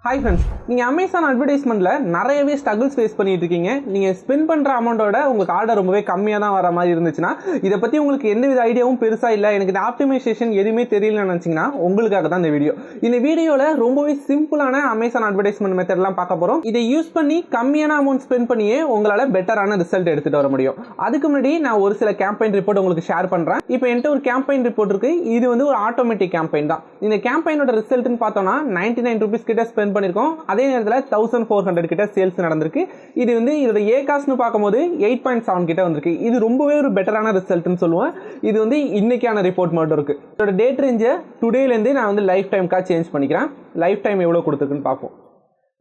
Hi friends, நீங்கள் Amazon அட்வர்டைஸ்மெண்ட்டில் நிறையவே struggles face பண்ணிட்டு இருக்கீங்க. நீங்கள் ஸ்பெண்ட் பண்ணுற அமௌண்ட்டோட உங்களுக்கு ஆர்டர் ரொம்பவே கம்மியாக தான் வர மாதிரி இருந்துச்சுன்னா, இதை பற்றி உங்களுக்கு எந்தவித ஐடியாவும் பெருசாக இல்லை, எனக்கு இந்த ஆப்டிமைசேஷன் எதுவுமே தெரியலன்னு நினச்சிங்கன்னா உங்களுக்காக தான் இந்த வீடியோ. இந்த வீடியோவில் ரொம்பவே சிம்பிளான அமேசான் அட்வர்டைஸ்மெண்ட் மெத்தட்லாம் பார்க்க போகிறோம். இதை யூஸ் பண்ணி கம்மியான அமௌண்ட் ஸ்பெண்ட் பண்ணியே உங்களால் பெட்டரான ரிசல்ட் எடுத்துகிட்டு வர முடியும். அதுக்கு முன்னாடி நான் ஒரு சில கேம்பெயின் ரிப்போர்ட் உங்களுக்கு ஷேர் பண்ணுறேன். இப்போ என்கிட்ட ஒரு கேம்பெயின் ரிப்போர்ட் இருக்குது. இது வந்து ஒரு ஆட்டோமேட்டிக் கேம்பெயின் தான். இந்த கேம்பெயினோட ரிசல்ட்னு பார்த்தோம்னா 99 ரூபீஸ் கிட்ட ஸ்பெண்ட் பண்ணியிருக்கோம். அதே நேரத்தில் 1400 கிட்ட சேல்ஸ் நடந்திருக்கு. இது வந்து இதோட ஏ காஸ்ட்னு பார்க்கும்போது 8.7 கிட்ட வந்திருக்கு. இது ரொம்பவே ஒரு பெட்டரான ரிசல்ட்னு சொல்லுவேன். இது வந்து இன்னைக்கான ரிப்போர்ட் மட்டும் இருக்கு. இதோட டேட் ரேஞ்சை டுடேலேருந்து நான் வந்து லைஃப் டைம்க்காக சேஞ்ச் பண்ணிக்கிறேன். லைஃப் டைம் எவ்வளோ கொடுத்துருக்குன்னு பார்ப்போம்.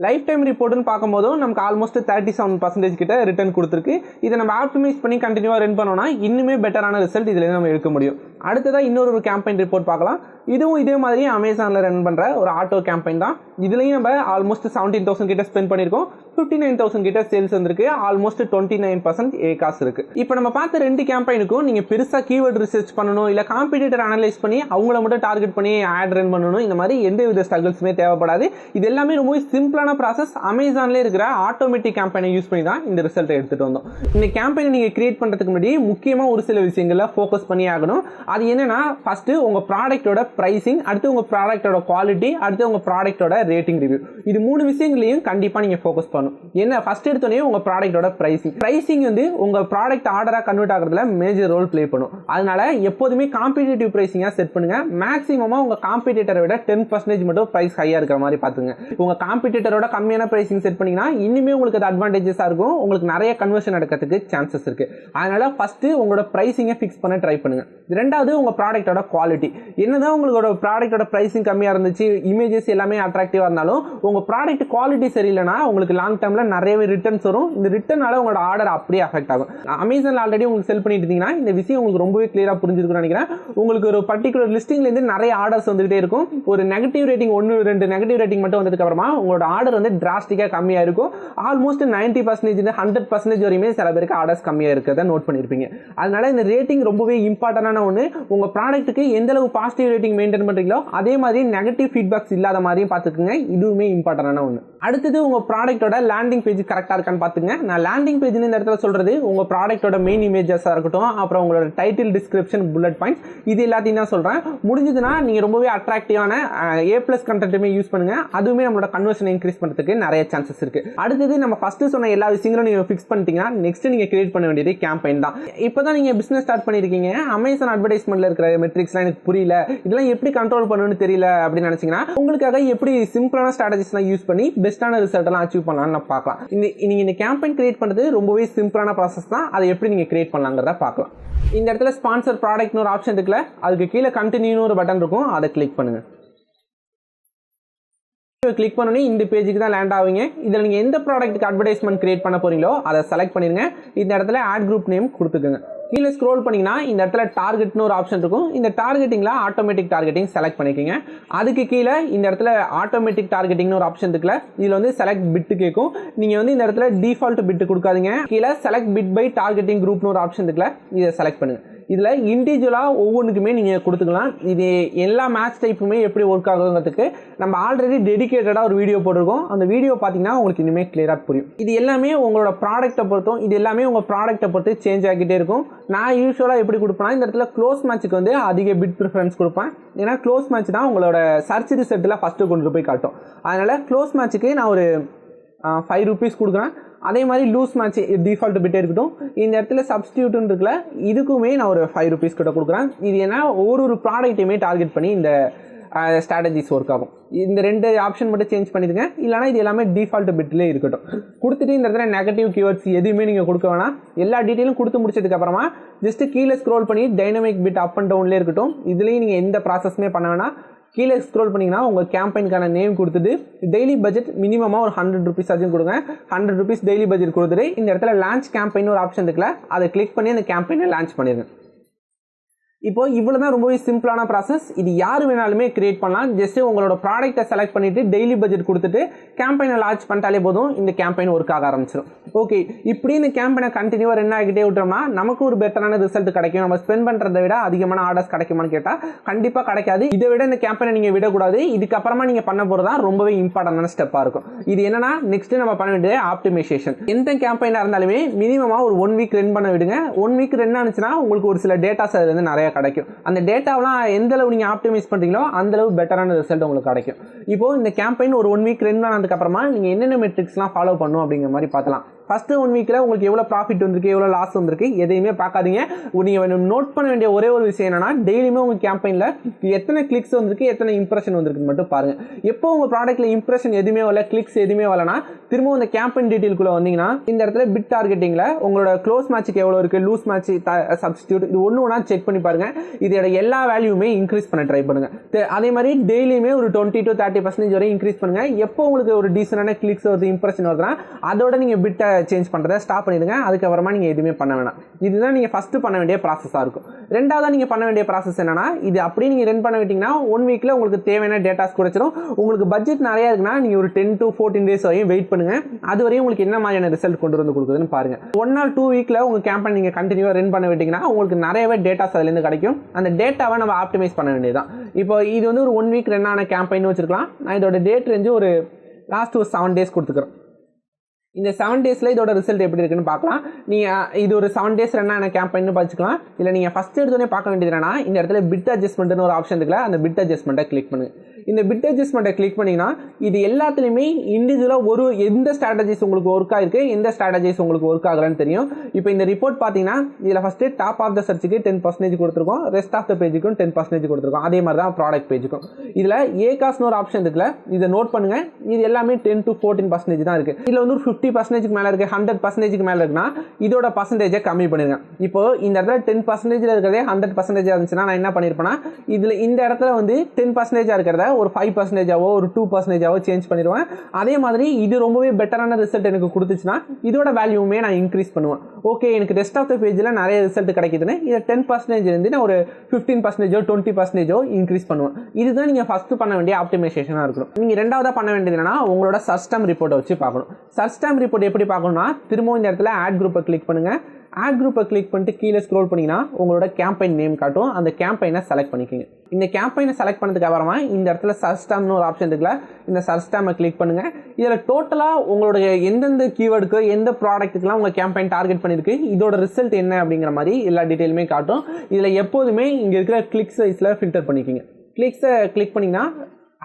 லைஃப் டைம் ரிப்போர்ட்னு பார்க்கும்போதும் நமக்கு ஆல்மோஸ்ட் 37% கிட்ட ரிட்டர்ன் கொடுத்துருக்கு. இதை நம்ம ஆப்டிமைஸ் பண்ணி கண்டினியூவாக ரன் பண்ணோம்னா இன்னுமே பெட்டரான ரிசல்ட் இதில் நம்ம எடுக்க முடியும். அடுத்ததாக இன்னொரு கேம்பெயின் ரிப்போர்ட் பார்க்கலாம். இதுவும் இதே மாதிரி அமேசானில் ரன் பண்ணுற ஒரு ஆட்டோ கேம்பெயின் தான். இதுலேயும் நம்ம ஆல்மோஸ்ட் 17,000 கிட்ட ஸ்பெண்ட் பண்ணியிருக்கோம். 59,000 கிட்ட சேல்ஸ் வந்திருக்கு. ஆல்மோஸ்ட் 29% ஏ காசு இருக்கு. இப்போ நம்ம பார்த்த ரெண்டு கேம்பெயினுக்கும் நீங்கள் பெருசாக கீவேர்ட் ரிசர்ச் பண்ணணும், இல்லை காம்படிட்டர் அனலைஸ் பண்ணி அவங்கள மட்டும் டார்கெட் பண்ணி ஆட் ரன் பண்ணணும், இந்த மாதிரி எந்த வித ஸ்ட்ரகிள்ஸுமே தேவைப்படாது. இது எல்லாமே ரொம்ப சிம்பிளான ப்ராசஸ். அமேசான்ல இருக்கிற ஆட்டோமேட்டிக் கேம்பெயினை யூஸ் பண்ணி தான் இந்த ரிசல்ட்டை எடுத்துட்டு வந்தோம். இந்த கேம்பெயினை நீங்கள் கிரியேட் பண்ணுறதுக்கு முன்னாடி முக்கியமாக ஒரு சில விஷயங்களை ஃபோக்கஸ் பண்ணி ஆகணும். அது என்னன்னா, ஃபர்ஸ்ட் உங்கள் ப்ராடக்டோட பிரைசிங், அடுத்து உங்கள் ப்ராடக்டோட குவாலிட்டி, அடுத்து உங்கள் ப்ராடக்டோட ரேட்டிங் ரிவ்யூ. இது மூணு விஷயங்களையும் கண்டிப்பாக நீங்கள் ஃபோக்கஸ் பண்ணணும். என்ன ஃபர்ஸ்ட் எடுத்தோடனே உங்கள் ப்ராடக்டோட பிரைசிங் வந்து உங்கள் ப்ராடக்ட் ஆர்டராக கன்வெர்ட் ஆகிறதுல மேஜர் ரோல் ப்ளே பண்ணும். அதனால எப்போதுமே காம்படிட்டிவ் பிரைசிங்காக செட் பண்ணுங்க. மேக்ஸிமமாக உங்கள் காம்படிட்டரை விட 10% மட்டும் பிரைஸ் ஹையாக இருக்கிற மாதிரி பார்த்துங்க. உங்கள் காம்படிட்டரோட கம்மியான பிரைசிங் செட் பண்ணீங்கன்னா இன்னுமே உங்களுக்கு அது அட்வான்டேஜஸாக இருக்கும். உங்களுக்கு நிறைய கன்வர்ஷன் நடக்கிறதுக்கு சான்சஸ் இருக்கு. அதனால ஃபர்ஸ்ட் உங்களோட பிரைசிங்கை ஃபிக்ஸ் பண்ண ட்ரை பண்ணுங்க. ரெண்டாவது உங்கள் ப்ராடக்டோட குவாலிட்டி. என்னதான் உங்களோட ப்ராடக்டோட பிரைசிங் கம்மியாக இருந்துச்சு, இமேஜஸ் எல்லாமே அட்ராக்டிவாக இருந்தாலும் உங்கள் ப்ராடக்ட் குவாலிட்டி சரியில்லைன்னா உங்களுக்கு லாங் டேர்மில் நிறையவே ரிட்டர்ன்ஸ் வரும். இந்த ரிட்டர்னால உங்களோட ஆர்டர் அப்படியே அஃபெக்ட் ஆகும். அமேசான் ஆல்ரெடி உங்களுக்கு செல் பண்ணிட்டு இருந்தீங்கன்னா இந்த விஷயம் உங்களுக்கு ரொம்பவே கிளியராக புரிஞ்சிருக்குன்னு நினைக்கிறேன். உங்களுக்கு ஒரு பர்டிகுலர் லிஸ்டிங்லேருந்து நிறைய ஆர்டர்ஸ் வந்துகிட்டே இருக்கும். ஒரு நெகட்டிவ் ரேட்டிங் 1-2 நெகட்டிவ் ரேட்டிங் மட்டும் வந்ததுக்கு அப்புறமா உங்களோட ஆர்டர் வந்து டிராஸ்டிக்காக கம்மியாக இருக்கும். ஆல்மோஸ்ட் 90% 100% வரையுமே சில பேருக்கு ஆர்டர்ஸ் கம்மியாக இருக்கிறத நோட் பண்ணியிருப்பீங்க. அதனால இந்த ரேட்டிங் ரொம்பவே இம்பார்ட்டன்டான ஒன்று. உங்கள் ப்ராடக்ட்டுக்கு எந்த அளவு பாசிட்டிவ் ரேட்டிங் மெயின்டைன் பண்ணுறீங்களோ அதே மாதிரி நெகட்டிவ் ஃபீட்பேக்ஸ் இல்லாத மாதிரியும் பார்த்துக்குங்க. இதுவுமே இம்பார்ட்டன்டான ஒன்று. அடுத்தது உங்கள் ப்ராடக்ட்டோட லேண்டிங் பேஜ் கரெக்டாக இருக்கான்னு பார்த்துங்க. நான் லேண்டிங் பேஜ்னு இந்த இடத்துல சொல்கிறது உங்கள் ப்ராடக்ட்டோட மெயின் இமேஜஸாக இருக்கட்டும், அப்புறம் உங்களோட டைட்டில், டிஸ்கிரிப்ஷன், புல்லட் பாயிண்ட்ஸ், இது எல்லாத்தையும் தான் சொல்கிறேன். முடிஞ்சதுன்னா நீங்கள் ரொம்பவே அட்ராக்டிவான A+ கண்டென்ட்டுமே யூஸ் பண்ணுங்க. அதுவுமே நம்மளோட கன்வர்ஷன் இன்க்ரீஸ் பண்ணுறதுக்கு நிறைய சான்சஸ் இருக்கு. அடுத்தது நம்ம ஃபர்ஸ்ட் சொன்ன எல்லா விஷயங்களும் நீங்கள் ஃபிக்ஸ் பண்ணிட்டீங்கன்னா நெக்ஸ்ட் நீங்கள் கிரியேட் பண்ண வேண்டியது கேம்பெயின் தான். இப்போ தான் நீங்கள் பிஸ்னஸ் ஸ்டார்ட் பண்ணியிருக்கீங்க, அமேசான் அட்வர்டைஸ்மெண்ட்ல இருக்கிற மெட்ரிக்ஸ்லாம் எனக்கு புரியல, இதெல்லாம் எப்படி கண்ட்ரோல் பண்ணணும்னு தெரியல அப்படின்னு நினைச்சீங்கன்னா உங்களுக்காக எப்படி சிம்பிளான ஸ்ட்ராட்டஜிஸ்லாம் யூஸ் பண்ணி பெஸ்ட்டான ரிசல்ட் எல்லாம் அச்சீவ் பண்ணலாம்னு பார்க்கலாம். நீங்க இந்த கேம்பெயின் கிரியேட் பண்ணுறது ரொம்பவே சிம்பிளான ப்ராசஸ் தான். அதை எப்படி நீங்கள் கிரியேட் பண்ணலாங்கிறத பார்க்கலாம். இந்த இடத்துல ஸ்பான்சர் ப்ராடக்ட்னு ஒரு ஆப்ஷன் இருக்குல்ல, அதுக்கு கீழே கண்டினியூன்னு ஒரு பட்டன் இருக்கும், அதை கிளிக் பண்ணுங்க. கிளிக் பண்ணோன்னே இந்த பேஜுக்கு தான் லேண்ட் ஆவீங்க. இதில் நீங்கள் எந்த ப்ராடக்ட்டுக்கு அட்வர்டைஸ்மெண்ட் கிரியேட் பண்ண போறீங்களோ அதை செலக்ட் பண்ணிருங்க. இந்த இடத்துல ஆட் குரூப் நேம் கொடுத்துக்கோங்க. கீழே ஸ்க்ரோல் பண்ணிங்கன்னா இந்த இடத்துல டார்கெட்னு ஒரு ஆப்ஷன் இருக்கும். இந்த டார்கெட்டிங்கில் ஆட்டோமேட்டிக் டார்கெட்டிங் செலக்ட் பண்ணிக்கோங்க. அதுக்கு கீழே இந்த இடத்துல ஆட்டோமேட்டிக் டார்கெட்டிங்னு ஒரு ஆப்ஷன் இருக்குல்ல, இதில் வந்து செலக்ட் பிட்டு கேட்கும். நீங்கள் வந்து இந்த இடத்துல டிஃபால்ட் பிட்டு கொடுக்காதீங்க. கீழே செலக்ட் பிட் பை டார்கெட்டிங் குரூப்னு ஒரு ஆப்ஷன் இருக்குல்ல, இதை செலக்ட் பண்ணுங்க. இதில் இண்டிவிஜுவலாக ஒவ்வொன்றுக்குமே நீங்கள் கொடுத்துக்கலாம். இது எல்லா மேட்ச் டைப்புமே எப்படி ஒர்க் ஆகுங்கிறதுக்கு நம்ம ஆல்ரெடி டெடிகேட்டடாக ஒரு வீடியோ போட்டிருக்கோம். அந்த வீடியோ பார்த்தீங்கன்னா உங்களுக்கு இனிமேல் கிளியராக புரியும். இது எல்லாமே உங்களோட ப்ராடக்ட்டை பொறுத்தும், இது எல்லாமே உங்கள் ப்ராடக்ட்டை பொறுத்து சேஞ்ச் ஆகிட்டே இருக்கும். நான் யூஸ்வலாக எப்படி கொடுப்பேன்னா இந்த இடத்துல க்ளோஸ் மேட்ச்சுக்கு வந்து அதிக பிட் ப்ரிஃபரன்ஸ் கொடுப்பேன். ஏன்னா க்ளோஸ் மேட்ச் தான் உங்களோட சர்ச் ரிசல்ட்டில் ஃபஸ்ட்டு கொண்டு போய் காட்டும். அதனால் க்ளோஸ் மேட்ச்சுக்கு நான் ஒரு 5 ரூபீஸ் கொடுக்குறேன். அதே மாதிரி லூஸ் மேட்ச் டிஃபால்ட் பிட்டே இருக்கட்டும். இந்த இடத்துல சப்ஸ்டியூட்னு இருக்குல்ல, இதுக்குமே நான் ஒரு 5 ரூபீஸ் கிட்ட கொடுக்குறேன். இது ஏன்னா ஒரு ப்ராடக்ட்டையுமே டார்கெட் பண்ணி இந்த ஸ்ட்ராட்டஜிஸ் ஒர்க் ஆகும். இந்த ரெண்டு ஆப்ஷன் மட்டும் சேஞ்ச் பண்ணிடுங்க, இல்லைனா இது எல்லாமே டிஃபால்ட் பிட்லேயே இருக்கட்டும். கொடுத்துட்டு இந்த இடத்துல நெகட்டிவ் கீவேர்ட்ஸ் எதுவுமே நீங்கள் கொடுக்க வேணாம். எல்லா டீட்டெயிலும் கொடுத்து முடிச்சதுக்கு அப்புறமா ஜஸ்ட் கீழே ஸ்க்ரோல் பண்ணி டைனமிக் பிட் அப் அண்ட் டவுன்லேயே இருக்கட்டும். இதுலேயும் நீங்கள் எந்த ப்ராசஸுமே பண்ண வேணாம். கீழே ஸ்க்ரோல் பண்ணிங்கன்னா உங்கள் கேம்பெயினுக்கான நேம் கொடுத்துட்டு டெய்லி பட்ஜெட் மினிமமாக ஒரு 100 ரூபீஸ் ஆச்சும் கொடுங்க. 100 ரூபீஸ் டெய்லி பட்ஜெட் கொடுத்துட்டு இந்த இடத்துல லான்ச் கேம்பெயின் ஒரு ஆப்ஷன் இருக்குல்ல, அதை கிளிக் பண்ணி அந்த கேம்பெயினை லான்ச் பண்ணிடுங்க. இப்போ இவ்வளோ தான் ரொம்பவே சிம்பிளான ப்ராசஸ். இது யார் வேணாலுமே கிரியேட் பண்ணலாம். ஜஸ்ட் உங்களோட ப்ராடக்ட்டை செலக்ட் பண்ணிவிட்டு டெய்லி பட்ஜெட் கொடுத்துட்டு கேம்பெயினை லான்ச் பண்ணிட்டாலே போதும், இந்த கேம்பெயின் ஒர்க் ஆக ஆரம்பிச்சிடும். ஓகே, இப்படி இந்த கேம்பெயினை கண்டினியூவாக ரன் ஆகிட்டே விட்டோம்னா நமக்கு ஒரு பெட்டரான ரிசல்ட் கிடைக்கும். நம்ம ஸ்பெண்ட் பண்ணுறதை விட அதிகமான ஆர்டர்ஸ் கிடைக்குமான்னு கேட்டால் கண்டிப்பாக கிடைக்காது. இதை விட இந்த கேம்பெயினை நீங்கள் விடக்கூடாது. இதுக்கப்புறமா நீங்கள் பண்ண போகிறது தான் ரொம்பவே இம்பார்ட்டன்டான ஸ்டெப்பாக இருக்கும். இது என்னன்னா, நெக்ஸ்ட் நம்ம பண்ண வேண்டியது ஆப்டிமைசேஷன். எந்த கேம்பெயினாக இருந்தாலுமே மினிமமாக ஒரு 1 வீக் ரன் பண்ண விடுங்க. 1 வீக் ரன் ஆனிச்சுன்னா உங்களுக்கு ஒரு சில டேட்டாஸ் அதுல இருந்து நிறைய கிடைக்கும். அந்த டேட்டாவெல்லாம் எந்த அளவு நீங்க ஆப்டிமைஸ் பண்றீங்களோ அந்த அளவு பெட்டரான ரிசல்ட் உங்களுக்கு கிடைக்கும். இப்போ இந்த கேம்பெயின் ஒரு 1 வீக் ரன் ஆனதுக்கு அப்புறமா நீங்க என்னென்ன மெட்ரிக்ஸ்லாம் ஃபாலோ பண்ணணும் அப்படிங்கிற மாதிரி பார்த்தலாம். ஃபர்ஸ்ட் 1 வீக்ல உங்களுக்கு எவ்வளோ ப்ராஃபிட் வந்திருக்கு, எவ்வளோ லாஸ் வந்திருக்கு, எதையுமே பார்க்காதீங்க. நீங்கள் நோட் பண்ண வேண்டிய ஒரே ஒரு விஷயம் என்னன்னா, டெய்லியுமே உங்கள் கேம்பெயினில் எத்தனை கிளிக்ஸ் வந்திருக்கு, எத்தனை இம்ப்ரெஷன் வந்திருக்குன்னு மட்டும் பாருங்க. எப்போ உங்கள் ப்ராடக்ட்ல இம்ப்ரெஷன் எதுவுமே வரல, கிளிக்ஸ் எதுவுமே வரலனா, திரும்பவும் இந்த கேம்பெயின் டீட்டெயிலுக்குள்ள வந்தீங்கன்னா இந்த இடத்துல பிட் டார்கெட்டிங்ல உங்களோட க்ளோஸ் மேட்சுக்கு எவ்வளோ இருக்கு, லூஸ் மேட்ச், சப்ஸ்டியூட், இது ஒன்று செக் பண்ணி பாருங்க. இதோட எல்லா வேல்யூமே இன்க்ரீஸ் பண்ண ட்ரை பண்ணுங்க. அதே மாதிரி டெய்லியுமே ஒரு 20 to 30% வரை இன்க்ரீஸ் பண்ணுங்க. எப்போ உங்களுக்கு ஒரு டீசென்டான கிளிக்ஸ் வருது, இம்ப்ரெஷன் வருதுன்னா அதோட நீங்க பிட்டை சேஞ்ச் பண்றதை ஸ்டாப் பண்ணிடுங்க. அதுக்கப்புறமா நீங்க எதுவுமே பண்ண வேணாம். இதுதான் நீங்க ஃபர்ஸ்ட் பண்ண வேண்டிய ப்ராசஸா இருக்கும். ரெண்டாவதா நீங்க பண்ண வேண்டிய ப்ராசஸ் என்னன்னா, இது அப்படியே நீங்க ரன் பண்ண விட்டீங்கன்னா 1 வீக்ல உங்களுக்கு தேவையான டேட்டாஸ் கிடைச்சிடும். உங்களுக்கு பட்ஜெட் நிறைய இருக்குன்னா நீங்க ஒரு 10 to 14 days வரையும் வெயிட் பண்ணுங்க. அது வரையும் உங்களுக்கு என்ன மாதிரியான ரிசல்ட் கொண்டு வந்து கொடுக்குதுன்னு பாருங்க. 1 or 2 வீக்ல உங்க கேம்பெயின் நீங்க கண்டினியூவா ரன் பண்ண விட்டீங்கன்னா உங்களுக்கு நிறையவே டேட்டாஸ் அதுல இருந்து கிடைக்கும். அந்த டேட்டாவை நம்ம ஆப்டிமைஸ் பண்ண வேண்டியதுதான். இப்போ இது வந்து ஒரு 1 வீக் ரன் ஆன கேம்பெயின் வச்சிருக்கலாம். நான் இதோட டேட் ரேஞ்சு ஒரு லாஸ்ட் ஒரு 7 days கொடுத்துக்கிறேன். இந்த 7 daysல இதோட ரிசல்ட் எப்படி இருக்குன்னு பார்க்கலாம். நீங்கள் இது ஒரு 7 days ரன் ஆன கேம்பெயின் பார்த்துக்கலாம். இல்லை நீங்கள் ஃபஸ்ட் எடுத்தோடனே பார்க்க வேண்டியது என்னன்னா, இந்த இடத்துல பிட் அட்ஜஸ்ட்மெண்ட்னு ஒரு ஆப்ஷன் இருக்குல்ல, அந்த பிட் அட்ஜஸ்ட்மெண்ட்டை கிளிக் பண்ணுங்க. இந்த பிட் அட்ஜஸ்ட்மெண்ட்டை கிளிக் பண்ணிங்கன்னா இது எல்லாத்துலேயுமே இண்டிவிஜுவலாக ஒரு எந்த ஸ்ட்ராட்டஜிஸ் உங்களுக்கு ஒர்க் ஆகிருக்கு, எந்த ஸ்ட்ராட்டஜிஸ் உங்களுக்கு ஒர்க் ஆகலன்னு தெரியும். இப்போ இந்த ரிப்போர்ட் பார்த்தீங்கன்னா இதில் ஃபஸ்ட்டு டாப் ஆஃப் த சர்ச்சுக்கு 10% கொடுத்துருக்கோம், ரெஸ்ட் ஆஃப் த பேஜுக்கும் 10% கொடுத்துருக்கோம். அதே மாதிரி தான் ப்ராடக்ட் பேஜுக்கும். இதில் ஏகாஸ்னு ஒரு ஆப்ஷன் இருக்குல்ல, இதை நோட் பண்ணுங்கள். இது எல்லாமே 10 to 14% தான் இருக்குது. இதில் வந்து ஒரு 50% மேலே இருக்குது, 100% மேலே இருக்குன்னா இதோட பர்சன்டேஜை கம்மி பண்ணிடுங்க. இப்போ இந்த இடத்துல 10% இருக்கிறதே 100% இருந்துச்சுன்னா நான் என்ன பண்ணியிருப்பேன்னா, இதில் இந்த இடத்துல வந்து 10% இருக்கிறத ஒரு 5%ஆவோ ஒரு 2%ஆவோ சேஞ்ச் பண்ணிடுவேன். அதே மாதிரி இது ரொம்பவே பெட்டரான ரிசல்ட் எனக்கு கொடுத்துச்சுன்னா இதோட வேல்யூமே நான் இன்க்ரீஸ் பண்ணுவேன். ஓகே, எனக்கு ரெஸ்ட் ஆஃப் த பேஜில் நிறைய ரிசல்ட் கிடைக்குதுன்னு இதை 10% இருந்து நான் ஒரு 15%ஓ 20%ஓ இன்க்ரீஸ் பண்ணுவேன். இதுதான் நீங்கள் ஃபர்ஸ்ட் பண்ண வேண்டிய ஆப்டிமைசேஷனாக இருக்கணும். நீங்கள் ரெண்டாவதாக பண்ண வேண்டியது என்னன்னா, உங்களோட சர்ச் டேர்ம் ரிப்போர்ட்டை வச்சு பார்க்கணும். சர்ச் டேர்ம் ரிப்போர்ட் எப்படி பார்க்கணும்னா, திரும்பவும் இந்த இடத்துல ஆட் குரூப்பை கிளிக் பண்ணுங்க. ஆட் குரூப்பை கிளிக் பண்ணிட்டு கீழே ஸ்க்ரோல் பண்ணிங்கன்னா உங்களோட கேம்பெயின் நேம் காட்டும். அந்த கேம்பெயினை செலக்ட் பண்ணிக்கோங்க. இந்த கேம்பெயினை செலக்ட் பண்ணதுக்கு அப்புறமா இந்த இடத்துல சர்ச் டேர்ம்னு ஒரு ஆப்ஷன் இருக்குல்ல, இந்த சர்ச் டேர்மை கிளிக் பண்ணுங்க. இதில் டோட்டலாக உங்களுடைய எந்தெந்த கீவேர்டுக்கு எந்த ப்ராடக்ட்டுக்குலாம் உங்கள் கேம்பெயின் டார்கெட் பண்ணியிருக்கு, இதோட ரிசல்ட் என்ன அப்படிங்கிற மாதிரி எல்லா டீட்டெயிலுமே காட்டும். இதில் எப்போதுமே இங்கே இருக்கிற கிளிக் சைஸில் ஃபில்டர் பண்ணிக்கோங்க. கிளிக்ஸை கிளிக் பண்ணிங்கன்னா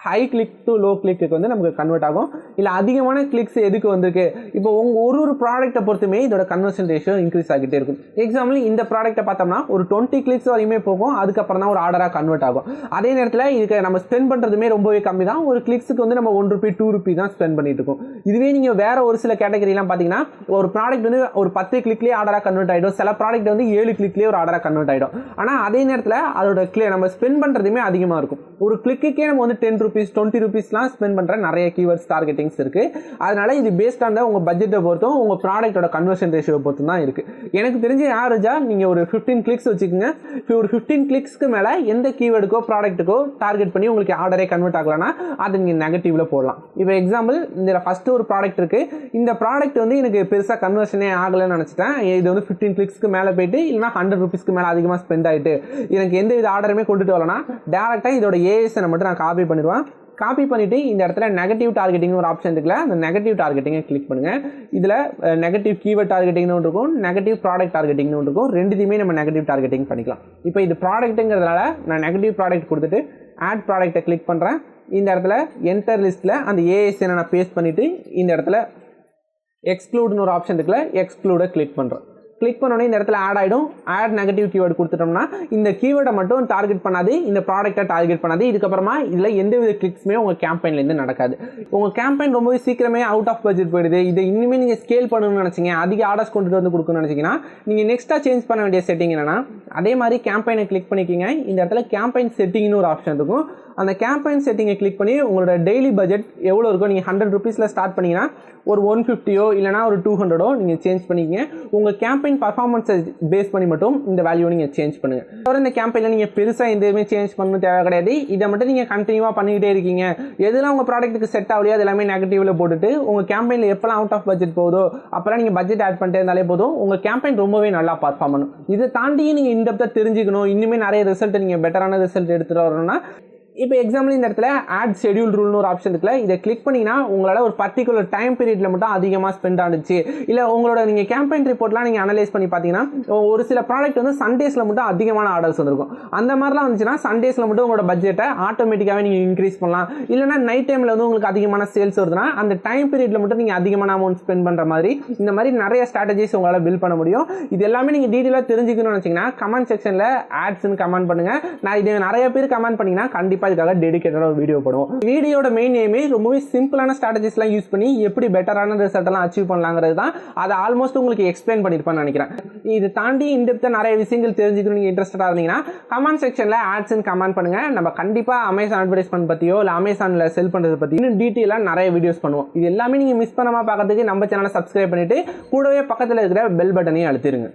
ஹை கிளிக் டு லோ கிளிக்கு வந்து நமக்கு கன்வெர்ட் ஆகும். இல்லை அதிகமான கிளிக்ஸ் எதுக்கு வந்திருக்கு, இப்போ உங்கள் ஒரு ப்ராடக்ட்டை பொறுத்துமே இதோட கன்வர்ஷன் ரேஷியோ இன்க்ரீஸ் ஆகிட்டே இருக்கும். எக்ஸாம்பிள் இந்த ப்ராடக்ட்டை பார்த்தோம்னா ஒரு 20 கிளிக்ஸ் வரையுமே போகும், அதுக்கப்புறம் தான் ஒரு ஆர்டராக கன்வெர்ட் ஆகும். அதே நேரத்தில் இதுக்கு நம்ம ஸ்பெண்ட் பண்ணுறதுமே ரொம்பவே கம்மி தான். ஒரு கிளிக்ஸுக்கு வந்து நம்ம 1 ரூபி 2 ரூபி தான் ஸ்பெண்ட் பண்ணிட்டு இருக்கோம். இதுவே நீங்கள் வேற ஒரு சில கேட்டகரிலாம் பார்த்தீங்கன்னா ஒரு ப்ராடக்ட் வந்து ஒரு 10 கிளிக்லேயே ஆர்டராக கன்வெர்ட் ஆகிடும். சில ப்ராடக்ட் வந்து 7 கிளிக்லேயே ஒரு ஆர்டராக கன்வெர்ட் ஆகிடும். ஆனால் அதே நேரத்தில் அதோட நம்ம ஸ்பெண்ட் பண்ணுறதுமே அதிகமாக இருக்கும். ஒரு கிளிக்குக்கே நம்ம வந்து 10 ரூபீஸ் 20 ரூபீஸ்லாம் ஸ்பெண்ட் பண்ணுற நிறைய கீவேர்ட்ஸ் டார்கெட்டிங்ஸ் இருக்குது. அதனால இது பேஸ்ட் ஆன் உங்கள் பட்ஜெட்டை பொறுத்தும் உங்கள் ப்ராடக்ட்டோட கன்வர்ஷன் ரேஷியோ பொறுத்தும் தான் இருக்குது. எனக்கு தெரிஞ்ச ஆவரேஜாக நீங்கள் ஒரு 15 கிளிக்ஸ் வச்சுக்கோங்க. ஒரு 15 கிளிக்ஸ்க்கு மேலே எந்த கீவேர்டுக்கோ ப்ராடக்ட்டுக்கோ டார்கெட் பண்ணி உங்களுக்கு ஆர்டரே கன்வெர்ட் ஆகலன்னா அது நீங்கள் நெகட்டிவ்ல போடலாம். இப்போ எக்ஸாம்பிள் இந்த ஃபர்ஸ்ட் ஒரு ப்ராடக்ட் இருக்குது. இந்த ப்ராடக்ட் வந்து எனக்கு பெருசாக கன்வர்ஷனே ஆகலைன்னு நினச்சிட்டேன். இது வந்து 15 கிளிக்ஸ்க்கு மேலே போயிட்டு இல்லைனா 100 ரூபீஸ்க்கு மேலே அதிகமாக ஸ்பெண்ட் ஆகிட்டு எனக்கு எந்த வித ஆர்டருமே கொண்டுட்டு வரலன்னா டேரெக்டாக இதோட ஏஎஸ்ஐ மட்டும் நான் காப்பி பண்ணிடுவேன். காப்பி பண்ணிவிட்டு இந்த இடத்துல நெகட்டிவ் டார்கெட்டிங் ஒரு ஆப்ஷன் இருக்குல்ல, அந்த நெகட்டிவ் டார்கெட்டிங்கை கிளிக் பண்ணுங்கள். இதில் நெகட்டிவ் கீவேர்ட் டார்கெட்டிங்னு ஒன்று இருக்கும், நெகட்டிவ் ப்ராடக்ட் டார்கெட்டிங்னு ஒன்று இருக்கும். ரெண்டுத்தையுமே நம்ம நெகட்டிவ் டார்கெட்டிங் பண்ணிக்கலாம். இப்போ இது ப்ராடக்ட்டுங்கிறதுனால நான் நெகட்டிவ் ப்ராடக்ட் கொடுத்துட்டு ஆட் ப்ராடக்ட்டை கிளிக் பண்ணுறேன். இந்த இடத்துல என்டர் லிஸ்ட்டில் அந்த ஏஎஸ்ஐ நான் பேஸ்ட் பண்ணிவிட்டு இந்த இடத்துல எக்ஸ்க்ளூட்னு ஒரு ஆப்ஷன் இருக்குல்ல, எக்ஸ்க்ளூடை கிளிக் பண்ணுறேன். கிளிக் பண்ணோடனே இந்த இடத்துல ஆட் ஆகிடும். ஆட் நெகட்டிவ் கீவேர்டு கொடுத்துட்டோம்னா இந்த கீவேர்டை மட்டும் டார்கெட் பண்ணாது, இந்த ப்ராடக்ட்டை டார்கெட் பண்ணாது. இதுக்கப்புறமா இதில் எந்தவித கிளிக்ஸுமே உங்கள் கேம்பெயின்லேருந்து நடக்காது. உங்கள் கேம்பெயின் ரொம்பவே சீக்கிரமே அவுட் ஆஃப் பட்ஜெட் போயிடுது. இதை இன்னுமே நீங்கள் ஸ்கேல் பண்ணணும்னு நினச்சிங்க, அதிக ஆர்டர்ஸ் கொண்டுட்டு வந்து கொடுக்கணும்னு நினச்சிங்கன்னா நீங்கள் நெக்ஸ்ட்டாக சேஞ்ச் பண்ண வேண்டிய செட்டிங் என்னன்னா, அதே மாதிரி கேம்பெயினை கிளிக் பண்ணிக்கிங்க. இந்த இடத்துல கேம்பெயின் செட்டிங்னு ஒரு ஆப்ஷன் இருக்கும். அந்த கேம்பெயின் செட்டிங்கை கிளிக் பண்ணி உங்களோட டெய்லி பட்ஜெட் எவ்வளோ இருக்கோ, நீங்கள் 100 ரூபீஸில் ஸ்டார்ட் பண்ணிங்கன்னா ஒரு 150ஓ இல்லைனா ஒரு 200ஓ நீங்கள் சேஞ்ச் பண்ணிக்கிங்க. உங்கள் கேம்பெயின் கேம்பெயின் பர்ஃபார்மன்ஸை பேஸ் பண்ணி மட்டும் இந்த வேல்யூ நீங்கள் சேஞ்ச் பண்ணுங்கள். அப்புறம் இந்த கேம்பெயினில் நீங்கள் பெருசாக எதுவுமே சேஞ்ச் பண்ணணும் தேவை கிடையாது. இதை மட்டும் நீங்கள் கண்டினியூவாக பண்ணிக்கிட்டே இருக்கீங்க. எதெல்லாம் உங்கள் ப்ராடக்ட்டுக்கு செட் ஆகலையோ அது எல்லாமே நெகட்டிவில் போட்டுட்டு உங்கள் கேம்பெயினில் எப்போலாம் அவுட் ஆஃப் பட்ஜெட் போதோ அப்போலாம் நீங்கள் பட்ஜெட் ஆட் பண்ணிட்டே இருந்தாலே போதும், உங்கள் கேம்பெயின் ரொம்பவே நல்லா பர்ஃபார்ம் பண்ணும். இதை தாண்டி நீங்கள் இந்த டெப்த்தாக தெரிஞ்சுக்கணும், இன்னுமே நிறைய ரிசல்ட் நீங்கள் பெட்டரான ரிசல்ட் எடுத்துகிட்டு வரணும்னா இப்போ எக்ஸாம்பிள் இந்த இடத்துல ஆட் ஷெடியூல் ரூல்னு ஒரு ஆப்ஷன் இருக்குல்ல, இதை கிளிக் பண்ணிங்கன்னா உங்களால் ஒரு பர்டிகுலர் டைம் பீரியடில் மட்டும் அதிகமாக ஸ்பெண்ட் ஆனிச்சு. இல்லை உங்களோட நீங்கள் கேம்பெயின் ரிப்போர்ட்லாம் நீங்கள் அனலைஸ் பண்ணி பார்த்தீங்கன்னா ஒரு சில ப்ராடக்ட் வந்து சண்டேஸில் மட்டும் அதிகமான ஆர்டர்ஸ் வந்திருக்கும். அந்த மாதிரிலாம் வந்துச்சுன்னா சண்டேஸில் மட்டும் உங்களோட பட்ஜெட்டை ஆட்டோமேட்டிக்காகவே நீங்கள் இன்க்ரீஸ் பண்ணலாம். இல்லைனா நைட் டைமில் வந்து உங்களுக்கு அதிகமான சேல்ஸ் வருதுன்னா அந்த டைம் பீரியடில் மட்டும் நீங்கள் அதிகமான அமௌண்ட் ஸ்பெண்ட் பண்ணுற மாதிரி இந்த மாதிரி நிறைய ஸ்ட்ராட்டஜிஸ் உங்களால் பில்ட் பண்ண முடியும். இது எல்லாமே நீங்கள் டீட்டெயிலாக தெரிஞ்சுக்கணும்னு வச்சிங்கன்னா கமெண்ட் செக்ஷனில் ஆட்ஸ்ன்னு கமெண்ட் பண்ணுங்கள். நான் இது நிறைய பேர் கமெண்ட் பண்ணிங்கன்னா கண்டிப்பாக இதுக்காக டெடிகேட்டடாக வீடியோ போடுவோம். வீடியோட மெயின் எய்மே ரொம்பவே சிம்பிளான ஸ்ட்ராட்டஜிஸ்லாம் யூஸ் பண்ணி எப்படி பெட்டரான ரிசல்ட் எல்லாம் அச்சீவ் பண்ணலாங்கிறது தான். அதை ஆல்மோஸ்ட் உங்களுக்கு எக்ஸ்பிளைன் பண்ணியிருப்பேன்னு நினைக்கிறேன். இது தாண்டி இன்டெப்தா நிறைய விஷயங்கள் தெரிஞ்சுக்கணும் நீங்கள் இன்ட்ரெஸ்டடாக இருந்தீங்கன்னா கமெண்ட் செக்ஷனில் ஆட்ஸ்ன்னு கமெண்ட் பண்ணுங்க. நம்ம கண்டிப்பாக அமேசான் அட்வர்டைஸ்மெண்ட் பற்றியோ இல்லை அமேசானில் செல் பண்ணுறது பற்றி இன்னும் டீட்டெயிலாக நிறைய வீடியோஸ் பண்ணுவோம். இது எல்லாமே நீங்கள் மிஸ் பண்ணாமல் பார்க்கறதுக்கு நம்ம சேனலை சப்ஸ்கிரைப் பண்ணிட்டு கூடவே பக்கத்தில் இருக்கிற பெல் பட்டனையும் அழுத்திடுங்க.